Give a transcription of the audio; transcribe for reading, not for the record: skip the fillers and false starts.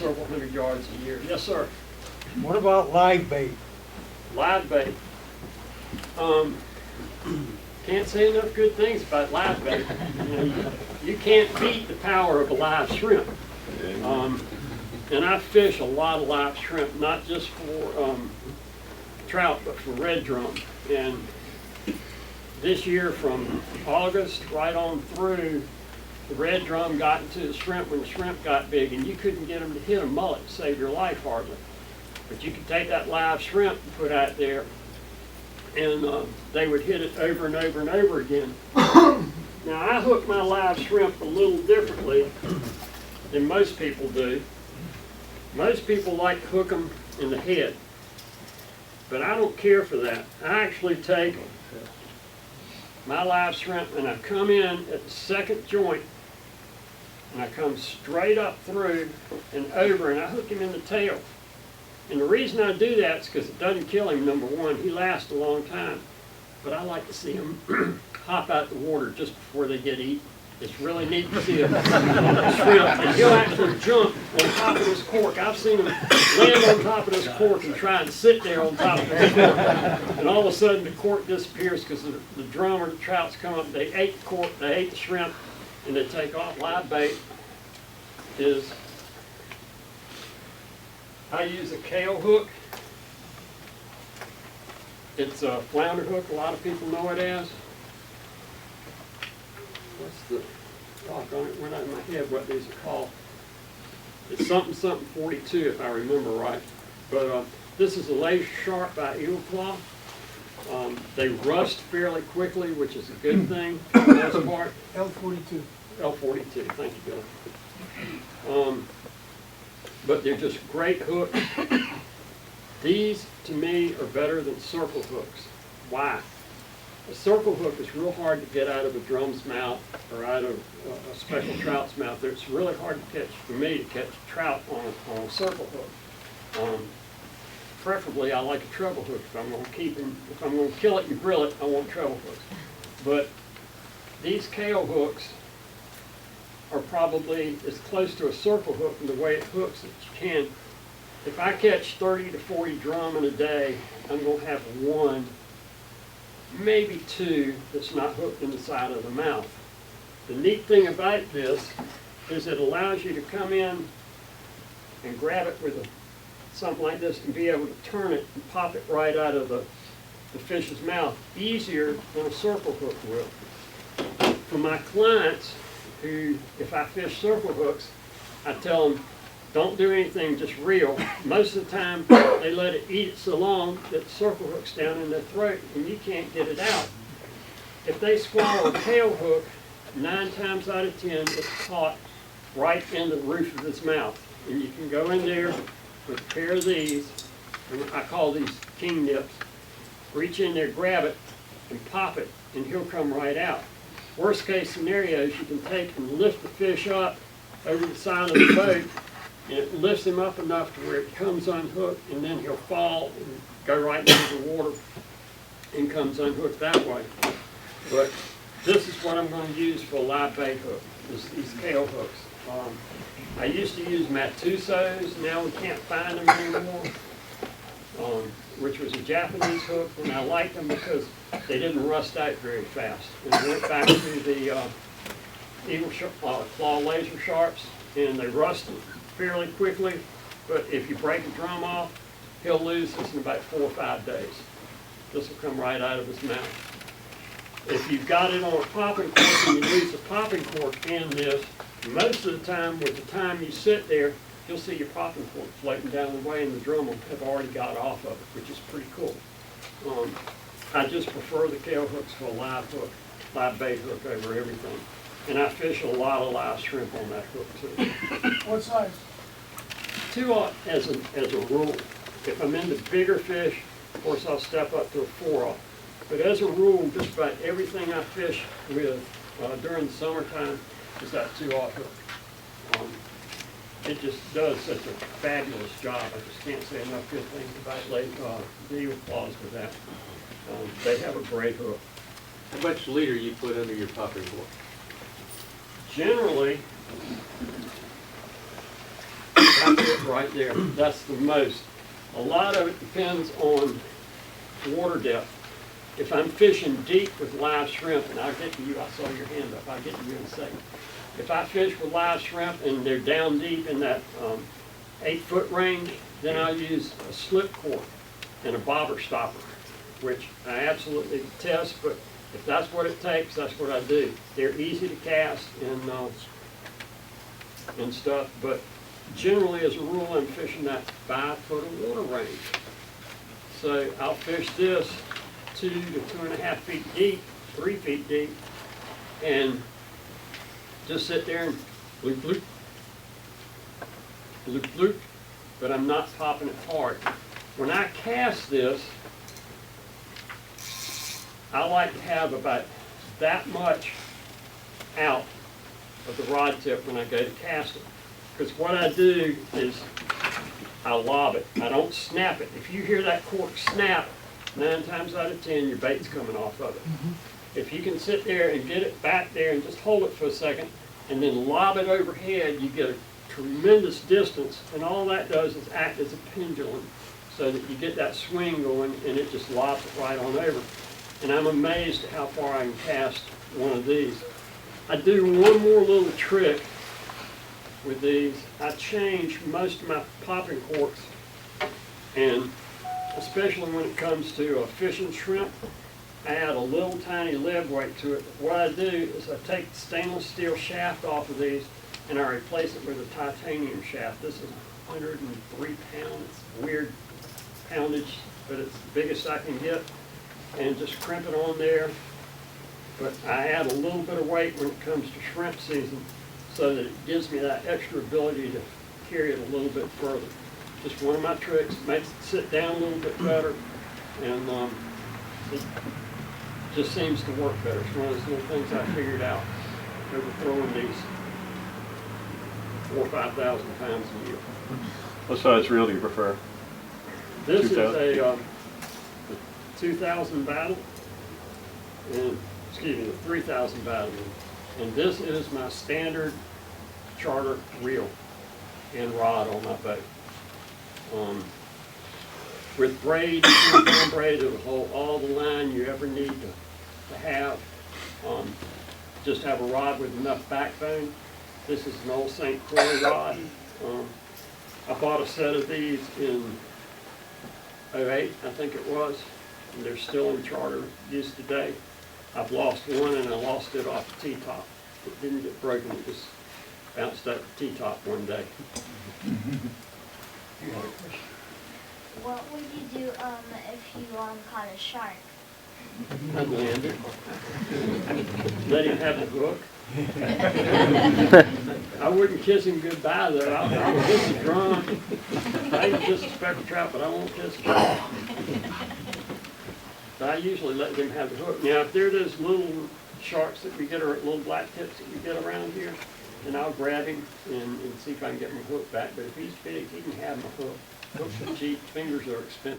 several hundred yards a year. Yes, sir. What about live bait? Live bait. Can't say enough good things about live bait. You can't beat the power of a live shrimp. And I fish a lot of live shrimp, not just for trout, but for red drum. And this year, from August right on through, the red drum got into the shrimp when the shrimp got big, and you couldn't get them to hit a mullet to save your life hardly. But you could take that live shrimp and put out there, and they would hit it over and over and over again. Now, I hook my live shrimp a little differently than most people do. Most people like to hook them in the head, but I don't care for that. I actually take my live shrimp and I come in at the second joint, and I come straight up through and over, and I hook him in the tail. And the reason I do that is because it doesn't kill him, number one. He lasts a long time. But I like to see him hop out the water just before they get eaten. It's really neat to see a shrimp. And he'll actually jump on top of this cork. I've seen him land on top of this cork and try and sit there on top of this cork. And all of a sudden the cork disappears because the drum or the trouts come up. They ate the cork, they ate the shrimp, and they take off. Live bait is, I use a kale hook. It's a flounder hook, a lot of people know it as. What's the rock on it? Went out of my head what these are called. It's something 42 if I remember right. But this is a laser sharp by Eagle Claw. They rust fairly quickly, which is a good thing for the most part. L42. L42, thank you, Bill. But they're just great hooks. These, to me, are better than circle hooks. Why? A circle hook is real hard to get out of a drum's mouth or out of a special trout's mouth. It's really hard to catch, for me, to catch trout on a circle hook. Preferably, I like a treble hook. If I'm going to keep him, if I'm going to kill it and grill it, I want treble hooks. But these kale hooks are probably as close to a circle hook in the way it hooks as you can. If I catch 30 to 40 drum in a day, I'm going to have one, maybe two, that's not hooked in the side of the mouth. The neat thing about this is it allows you to come in and grab it with something like this and be able to turn it and pop it right out of the fish's mouth easier than a circle hook will. For my clients who, if I fish circle hooks, I tell them, don't do anything, just reel. Most of the time, they let it eat it so long that the circle hook's down in their throat and you can't get it out. If they swallow a tail hook, 9 times out of 10, it's caught right in the roof of his mouth. And you can go in there with a pair of these, and I call these king nips, reach in there, grab it, and pop it, and he'll come right out. Worst case scenarios, you can take and lift the fish up over the side of the boat, and it lifts him up enough to where it comes unhooked, and then he'll fall and go right into the water and comes unhooked that way. But this is what I'm going to use for a live bait hook, these kale hooks. I used to use Matusos, now we can't find them anymore, which was a Japanese hook, and I liked them because they didn't rust out very fast. And I went back to the Eagle Claw laser sharps, and they rusted fairly quickly, but if you break a drum off, he'll lose this in about 4 or 5 days. This will come right out of his mouth. If you've got it on a popping cork and you lose the popping cork in this, most of the time, with the time you sit there, you'll see your popping cork floating down the way and the drum will have already got off of it, which is pretty cool. I just prefer the kale hooks for a live hook, live bait hook over everything. And I fish a lot of live shrimp on that hook too. What size? 2/0 as a rule. If I'm into bigger fish, of course I'll step up to a 4/0. But as a rule, just about everything I fish with during the summertime is that 2/0 hook. It just does such a fabulous job. I just can't say enough good things about the Eagle Claws with that. They have a great hook. How much leader you put under your popping cork? Generally, That's it right there. That's the most. A lot of it depends on water depth. If I'm fishing deep with live shrimp, and I'll get to you, I saw your hand up, I'll get to you in a second. If I fish with live shrimp and they're down deep in that 8-foot range, then I'll use a slip cord and a bobber stopper, which I absolutely detest, but if that's what it takes, that's what I do. They're easy to cast and stuff, but generally as a rule I'm fishing that 5-foot of water range. So I'll fish this 2 to 2.5 feet deep, 3 feet deep, and just sit there and bloop, bloop, bloop, bloop, but I'm not popping it hard. When I cast this, I like to have about that much out of the rod tip when I go to cast it. Because what I do is I lob it. I don't snap it. If you hear that cork snap, 9 times out of 10 your bait's coming off of it. If you can sit there and get it back there and just hold it for a second and then lob it overhead, you get a tremendous distance, and all that does is act as a pendulum so that you get that swing going and it just lobs it right on over. And I'm amazed at how far I can cast one of these. I do one more little trick with these. I change most of my popping corks, and especially when it comes to fishing shrimp, I add a little tiny lead weight to it. What I do is I take the stainless steel shaft off of these and I replace it with a titanium shaft. This is 103 pounds, weird poundage, but it's the biggest I can get, and just crimp it on there. But I add a little bit of weight when it comes to shrimp season so that it gives me that extra ability to carry it a little bit further. Just one of my tricks, makes it sit down a little bit better, and it just seems to work better. It's one of those little things I figured out over throwing these 4,000 or 5,000 pounds a year. What size reel do you prefer? This is 2,000? a 2,000 battle, and excuse me, the 3,000 battle, and this is my standard charter reel and rod on my boat. With braid, braid, it'll hold all the line you ever need to have. Just have a rod with enough backbone. This is an old St. Croix rod. I bought a set of these in 08, I think it was, and they're still in charter use today. I've lost one, and I lost it off the T-top. It didn't get broken, it just bounced up the T-top one day. What would you do if you caught a shark? I'd land it. Let him have the hook. I wouldn't kiss him goodbye though. I'll kiss him drunk. I eat just a speckled trout, but I won't kiss him. But I usually let them have the hook. Now, if they're those little sharks that we get, or little black tips that we get around here, then I'll grab him and see if I can get my hook back. But if he's big, he can have my hook. Hooks are cheap, fingers are expensive.